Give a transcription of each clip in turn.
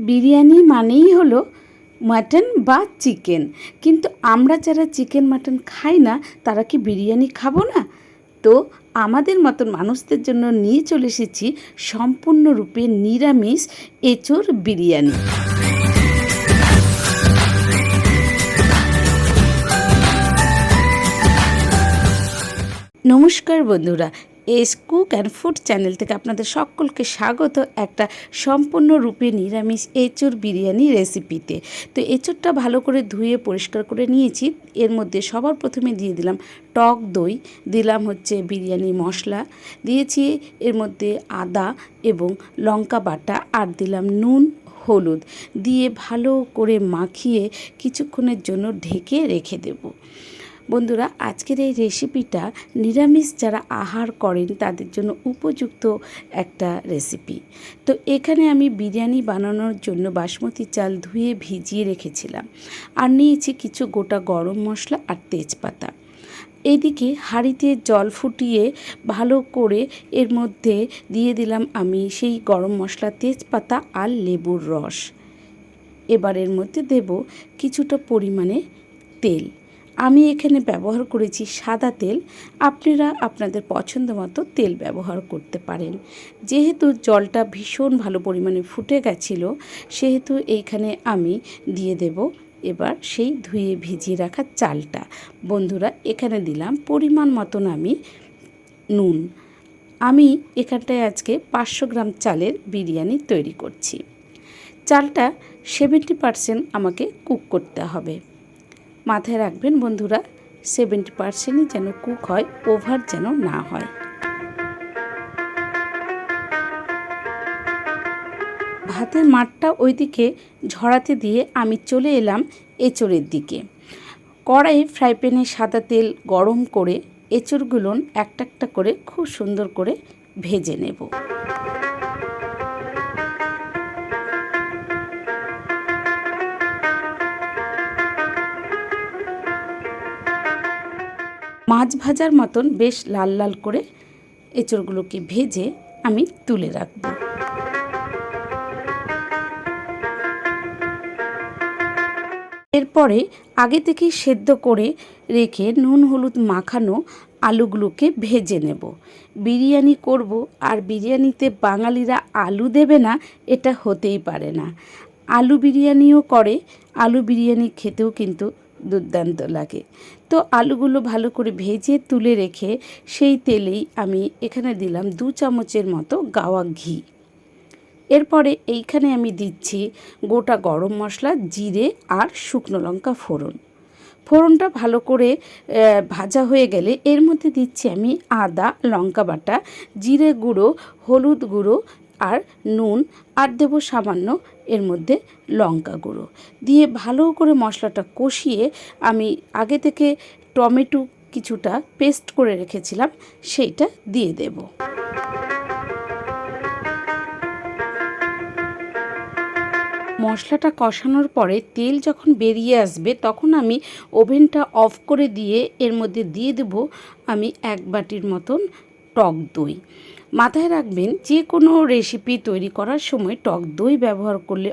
বিরিয়ানি মানেই হলো মাটন বা চিকেন, কিন্তু আমরা যারা চিকেন মাটন খাই না তারা কি বিরিয়ানি খাবো না? তো আমাদের মতন মানুষদের জন্য নিয়ে চলে এসেছি সম্পূর্ণরূপে নিরামিষ এঁচোড় বিরিয়ানি। নমস্কার বন্ধুরা, S cook and food channel থেকে আপনাদের সকলকে স্বাগত একটা সম্পূর্ণরূপে নিরামিষ এঁচোড় বিরিয়ানি রেসিপিতে। তো এঁচোড়টা ভালো করে ধুয়ে পরিষ্কার করে নিয়েছি। এর মধ্যে সবার প্রথমে দিয়ে দিলাম টক দই, দিলাম হচ্ছে বিরিয়ানি মশলা, দিয়েছি এর মধ্যে আদা এবং লঙ্কা বাটা, আর দিলাম নুন হলুদ দিয়ে ভালো করে মাখিয়ে কিছুক্ষণের জন্য ঢেকে রেখে দেব। বন্ধুরা, আজকের এই রেসিপিটা নিরামিষ যারা আহার করেন তাদের জন্য উপযুক্ত একটা রেসিপি। তো এখানে আমি বিরিয়ানি বানানোর জন্য বাসমতি চাল ধুয়ে ভিজিয়ে রেখেছিলাম, আর নিয়েছি কিছু গোটা গরম মশলা আর তেজপাতা। এদিকে হাঁড়িতে জল ফুটিয়ে ভালো করে এর মধ্যে দিয়ে দিলাম আমি সেই গরম মশলা, তেজপাতা আর লেবুর রস। এবার এর মধ্যে দেব কিছুটা পরিমাণে তেল। আমি এখানে ব্যবহার করেছি সাদা তেল, আপনারা আপনাদের পছন্দ মতো তেল ব্যবহার করতে পারেন। যেহেতু জলটা ভীষণ ভালো পরিমাণে ফুটে গেছিল, সেহেতু এইখানে আমি দিয়ে দেব এবার সেই ধুয়ে ভিজিয়ে রাখা চালটা। বন্ধুরা, এখানে দিলাম পরিমাণ মতন আমি নুন। আমি এখানটায় আজকে 500 গ্রাম চালের বিরিয়ানি তৈরি করছি। চালটা 70% আমাকে কুক করতে হবে। মাথায় রাখবেন বন্ধুরা, 70%ই যেন কুক হয়, ওভার যেন না হয়। ভাতের মাঠটা ওইদিকে ঝরাতে দিয়ে আমি চলে এলাম এঁচোড়ের দিকে। কড়াই ফ্রাই প্যানে সাদা তেল গরম করে এঁচোড়গুলো একটা একটা করে খুব সুন্দর করে ভেজে নেব। মাছ ভাজার মতন বেশ লাল লাল করে এঁচোড়গুলোকে ভেজে আমি তুলে রাখব। এরপরে আগে থেকে সেদ্ধ করে রেখে নুন হলুদ মাখানো আলুগুলোকে ভেজে নেব। বিরিয়ানি করব আর বিরিয়ানিতে বাঙালিরা আলু দেবে না, এটা হতেই পারে না। আলু বিরিয়ানিও করে, আলু বিরিয়ানি খেতেও কিন্তু দুর্দান্ত লাগে। তো আলুগুলো ভালো করে ভেজে তুলে রেখে সেই তেলেই আমি এখানে দিলাম 2 চামচের মতো গাওয়া ঘি। এরপরে এইখানে আমি দিচ্ছি গোটা গরম মশলা, জিরে আর শুকনো লঙ্কা ফোড়ন। ফোড়নটা ভালো করে ভাজা হয়ে গেলে এর মধ্যে দিচ্ছি আমি আদা, লঙ্কা বাটা, জিরে গুঁড়ো, হলুদ গুঁড়ো আর নুন, আর দেবো সামান্য এর মধ্যে লঙ্কা গুঁড়ো দিয়ে ভালো করে মশলাটা কষিয়ে আমি আগে থেকে টমেটো কিছুটা পেস্ট করে রেখেছিলাম সেইটা দিয়ে দেব। মশলাটা কষানোর পরে তেল যখন বেরিয়ে আসবে তখন আমি ওভেনটা অফ করে দিয়ে এর মধ্যে দিয়ে দেব আমি 1 বাটির মতন টক দই। মাথায় রাখবেন, যে কোনো রেসিপি তৈরি করার সময় টক দই ব্যবহার করলে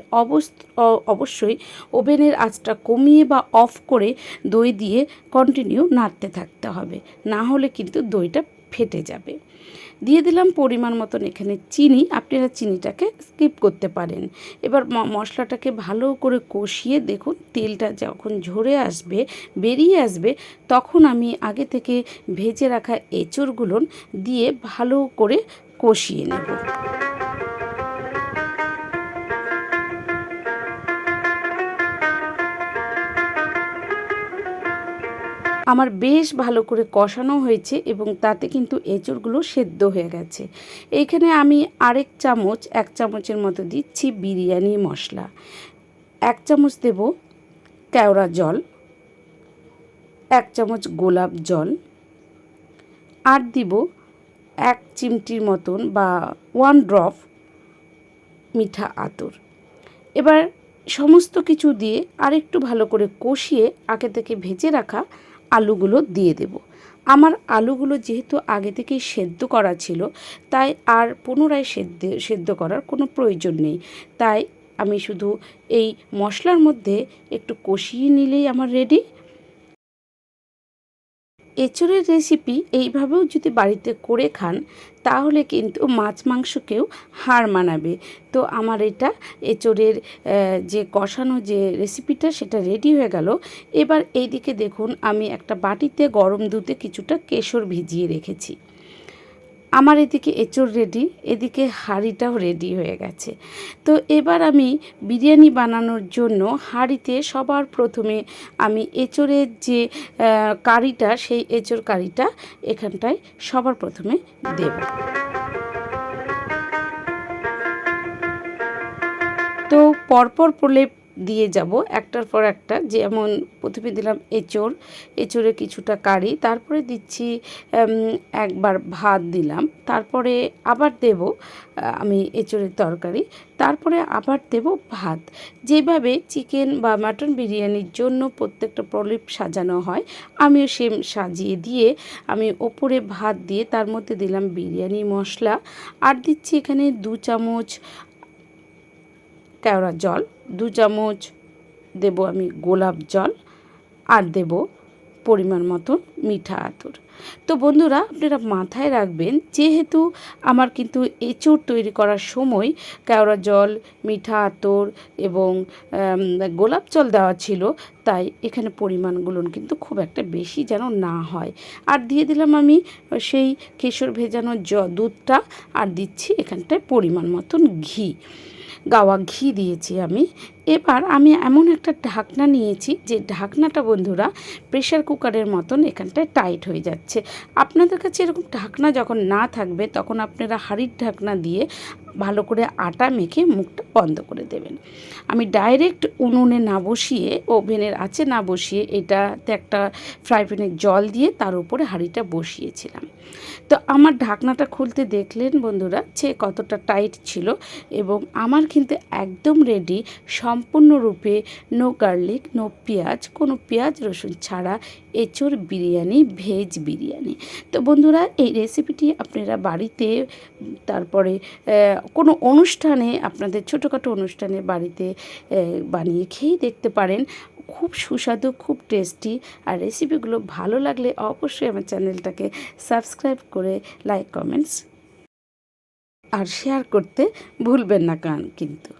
অবশ্যই ওভেনের আঁচটা কমিয়ে বা অফ করে দই দিয়ে কন্টিনিউ নাড়তে থাকতে হবে, না হলে কিন্তু দইটা ফেটে যাবে। দিয়ে দিলাম পরিমাণ মতন এখানে চিনি, আপনারা চিনিটাকে স্কিপ করতে পারেন। এবার মশলাটাকে ভালো করে কষিয়ে দেখুন তেলটা যখন ঝরে আসবে, বেরিয়ে আসবে, তখন আমি আগে থেকে ভেজে রাখা এঁচোড়গুলো দিয়ে ভালো করে কষিয়ে নেব। আমার বেশ ভালো করে কষানো হয়েছে এবং তাতে কিন্তু এঁচোড়গুলো সেদ্ধ হয়ে গেছে। এইখানে আমি আরেক চামচ, 1 চামচের মতো দিচ্ছি বিরিয়ানি মশলা, 1 চামচ দেব কেওড়া জল, 1 চামচ গোলাপ জল, আর দিব 1 চিমটির মতন বা 1 ড্রপ মিঠা আতর। এবার সমস্ত কিছু দিয়ে আরেকটু ভালো করে কষিয়ে আগে থেকে ভেজে রাখা আলুগুলো দিয়ে দেব। আমার আলুগুলো যেহেতু আগে থেকেই সেদ্ধ করা ছিল, তাই আর পুনরায় সেদ্ধ করার কোনো প্রয়োজন নেই। তাই আমি শুধু এই মশলার মধ্যে একটু কষিয়ে নিলেই আমার রেডি। এঁচোড়ের রেসিপি এইভাবেও যদি বাড়িতে করে খান তাহলে কিন্তু মাছ মাংসকেও হার মানাবে। তো আমার এটা এঁচোড়ের যে কষানো যে রেসিপিটা সেটা রেডি হয়ে গেল। এবার এইদিকে দেখুন আমি একটা বাটিতে গরম দুধে কিছুটা কেশর ভিজিয়ে রেখেছি। আমার এদিকে এঁচোড় রেডি, এদিকে হাঁড়িটাও রেডি হয়ে গেছে। তো এবার আমি বিরিয়ানি বানানোর জন্য হাঁড়িতে সবার প্রথমে আমি এঁচোড়ের যে কারিটা, সেই এঁচোড় কারিটা এখানটায় সবার প্রথমে দেব। তো পরপর প্রলেপ দিয়ে যাব একটার পর একটা। যেমন প্রথমে দিলাম এঁচোড়ে কিছুটা কারি, তারপরে দিচ্ছি একবার ভাত দিলাম, তারপরে আবার দেব আমি এঁচোড়ের তরকারি, তারপরে আবার দেব ভাত। যেভাবে চিকেন বা মাটন বিরিয়ানির জন্য প্রত্যেকটা প্রলেপ সাজানো হয়, আমিও সেম সাজিয়ে দিয়ে আমি ওপরে ভাত দিয়ে তার মধ্যে দিলাম বিরিয়ানি মশলা, আর দিচ্ছি এখানে 2 চামচ কেওড়া জল, 2 চামচ দেব আমি গোলাপ জল, আর দেব পরিমাণ মতো মিঠা আতর। তো বন্ধুরা আপনারা মাথায় রাখবেন, যেহেতু আমার কিন্তু এঁচোড় তৈরি করার সময় কেওড়া জল, মিঠা আতর এবং গোলাপ জল দেওয়া ছিল, তাই এখানে পরিমাণগুলো কিন্তু খুব একটা বেশি যেন না হয়। আর দিয়ে দিলাম আমি সেই কেশর ভেজানো দুধটা, আর দিচ্ছি এখানটায় পরিমাণ মতন ঘি, গাওয়া ঘি দিয়েছি আমি। এবার আমি এমন একটা ঢাকনা নিয়েছি যে ঢাকনাটা বন্ধুরা প্রেশার কুকারের মতন এখানটায় টাইট হয়ে যাচ্ছে। আপনাদের কাছে এরকম ঢাকনা যখন না থাকবে তখন আপনারা হাঁড়ির ঢাকনা দিয়ে ভালো করে আটা মেখে মুখটা বন্ধ করে দেবেন। আমি ডাইরেক্ট উনুনে না বসিয়ে, ওভেনের আঁচে না বসিয়ে, এটাতে একটা ফ্রাই প্যানে জল দিয়ে তার উপরে হাঁড়িটা বসিয়েছিলাম। তো আমার ঢাকনাটা খুলতে দেখলেন বন্ধুরা যে কতটা টাইট ছিল, এবং আমার কিন্তু একদম রেডি সম্পূর্ণরূপে নো গার্লিক, নো পেঁয়াজ, কোনো পেঁয়াজ রসুন ছাড়া এঁচোড় বিরিয়ানি, ভেজ বিরিয়ানি। তো বন্ধুরা এই রেসিপিটি আপনারা বাড়িতে, তারপরে কোনো অনুষ্ঠানে, আপনাদের ছোটোখাটো অনুষ্ঠানে বাড়িতে বানিয়ে খেয়েই দেখতে পারেন। খুব সুস্বাদু, খুব টেস্টি। আর রেসিপিগুলো ভালো লাগলে অবশ্যই আমার চ্যানেলটাকে সাবস্ক্রাইব করে লাইক, কমেন্টস আর শেয়ার করতে ভুলবেন না কিন্তু।